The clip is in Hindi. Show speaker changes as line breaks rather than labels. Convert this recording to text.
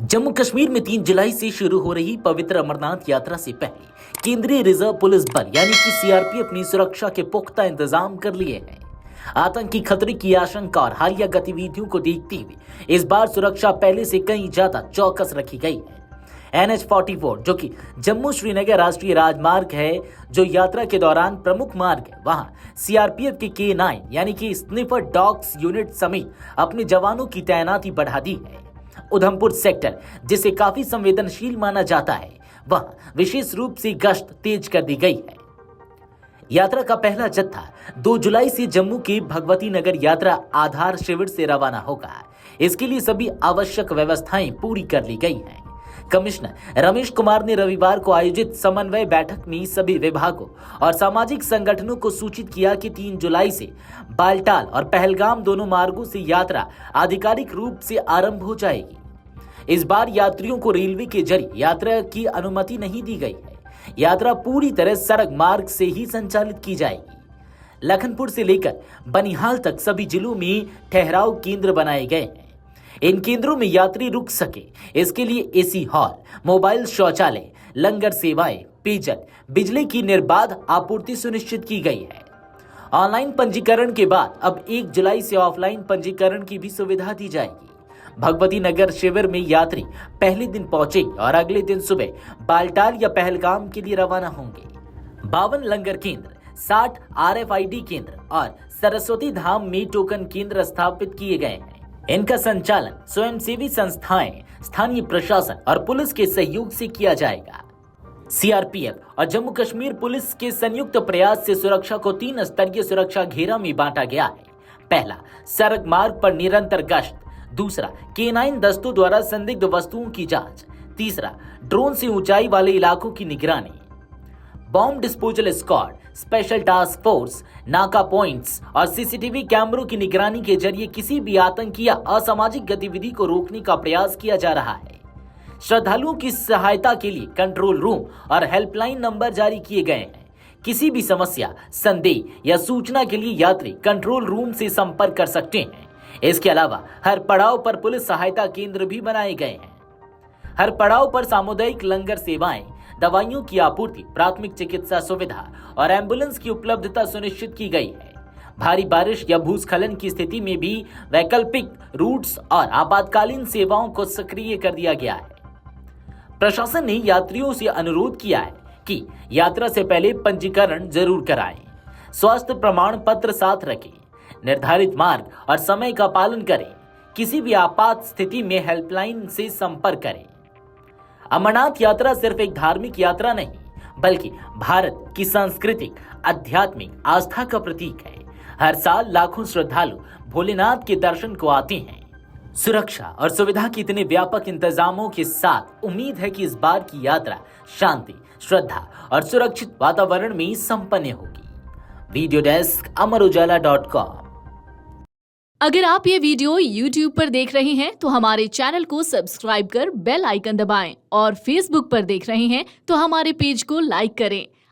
जम्मू कश्मीर में 3 जुलाई से शुरू हो रही पवित्र अमरनाथ यात्रा से पहले केंद्रीय रिजर्व पुलिस बल यानी कि सीआरपीएफ अपनी सुरक्षा के पुख्ता इंतजाम कर लिए हैं। आतंकी खतरे की आशंका और हालिया गतिविधियों को देखते हुए इस बार सुरक्षा पहले से कहीं ज्यादा चौकस रखी गई है। NH-44 जो कि जम्मू श्रीनगर राष्ट्रीय राजमार्ग है, जो यात्रा के दौरान प्रमुख मार्ग है, वहां सीआरपीएफ के K9 यानी कि स्निफर डॉग्स यूनिट समेत अपने जवानों की तैनाती बढ़ा दी है। उधमपुर सेक्टर, जिसे काफी संवेदनशील माना जाता है, वहां विशेष रूप से गश्त तेज कर दी गई है। यात्रा का पहला जत्था 2 जुलाई से जम्मू के भगवती नगर यात्रा आधार शिविर से रवाना होगा। इसके लिए सभी आवश्यक व्यवस्थाएं पूरी कर ली गई हैं। कमिश्नर रमेश कुमार ने रविवार को आयोजित समन्वय बैठक में सभी विभागों और सामाजिक संगठनों को सूचित किया कि 3 जुलाई से बालटाल और पहलगाम दोनों मार्गों से यात्रा आधिकारिक रूप से आरंभ हो जाएगी। इस बार यात्रियों को रेलवे के जरिए यात्रा की अनुमति नहीं दी गई है। यात्रा पूरी तरह सड़क मार्ग से ही संचालित की जाएगी। लखनपुर से लेकर बनिहाल तक सभी जिलों में ठहराव केंद्र बनाए गए हैं। इन केंद्रों में यात्री रुक सके, इसके लिए एसी हॉल, मोबाइल शौचालय, लंगर सेवाएं, पेयजल, बिजली की निर्बाध आपूर्ति सुनिश्चित की गई है। ऑनलाइन पंजीकरण के बाद अब 1 जुलाई से ऑफलाइन पंजीकरण की भी सुविधा दी जाएगी। भगवती नगर शिविर में यात्री पहले दिन पहुंचेंगे और अगले दिन सुबह बालटाल या पहलगाम के लिए रवाना होंगे। 52 लंगर केंद्र, 60 RFID केंद्र और सरस्वती धाम में टोकन केंद्र स्थापित किए गए हैं। इनका संचालन स्वयंसेवी संस्थाएं, स्थानीय प्रशासन और पुलिस के सहयोग से किया जाएगा। सीआरपीएफ और जम्मू कश्मीर पुलिस के संयुक्त प्रयास से सुरक्षा को 3 स्तरीय सुरक्षा घेरा में बांटा गया है। पहला, सड़क मार्ग पर निरंतर गश्त। दूसरा, K9 दस्तों द्वारा संदिग्ध वस्तुओं की जांच। तीसरा, ड्रोन से ऊंचाई वाले इलाकों की निगरानी। Bomb disposal squad, special task force, नाका पॉइंट्स और सीसीटीवी कैमरों की निगरानी के जरिए किसी भी आतंकी या असामाजिक गतिविधि को रोकने का प्रयास किया जा रहा है। श्रद्धालुओं की सहायता के लिए कंट्रोल रूम और हेल्पलाइन नंबर जारी किए गए हैं। किसी भी समस्या, संदेह या सूचना के लिए यात्री कंट्रोल रूम से संपर्क कर सकते हैं। इसके अलावा हर पड़ाव पर पुलिस सहायता केंद्र भी बनाए गए हैं। हर पड़ाव पर सामुदायिक लंगर सेवाएं, दवाइयों की आपूर्ति, प्राथमिक चिकित्सा सुविधा और एम्बुलेंस की उपलब्धता सुनिश्चित की गई है। भारी बारिश या भूस्खलन की स्थिति में भी वैकल्पिक रूट्स और आपातकालीन सेवाओं को सक्रिय कर दिया गया है। प्रशासन ने यात्रियों से अनुरोध किया है कि यात्रा से पहले पंजीकरण जरूर कराएं, स्वास्थ्य प्रमाण पत्र साथ रखें, निर्धारित मार्ग और समय का पालन करें। किसी भी आपात स्थिति में हेल्पलाइन से संपर्क करें। अमरनाथ यात्रा सिर्फ एक धार्मिक यात्रा नहीं, बल्कि भारत की सांस्कृतिक, आध्यात्मिक आस्था का प्रतीक है। हर साल लाखों श्रद्धालु भोलेनाथ के दर्शन को आते हैं। सुरक्षा और सुविधा के इतने व्यापक इंतजामों के साथ उम्मीद है कि इस बार की यात्रा शांति, श्रद्धा और सुरक्षित वातावरण में संपन्न होगी। वीडियो डेस्क अमरउजाला.com।
अगर आप ये वीडियो YouTube पर देख रहे हैं तो हमारे चैनल को सब्सक्राइब कर बेल आइकन दबाएं और Facebook पर देख रहे हैं तो हमारे पेज को लाइक करें।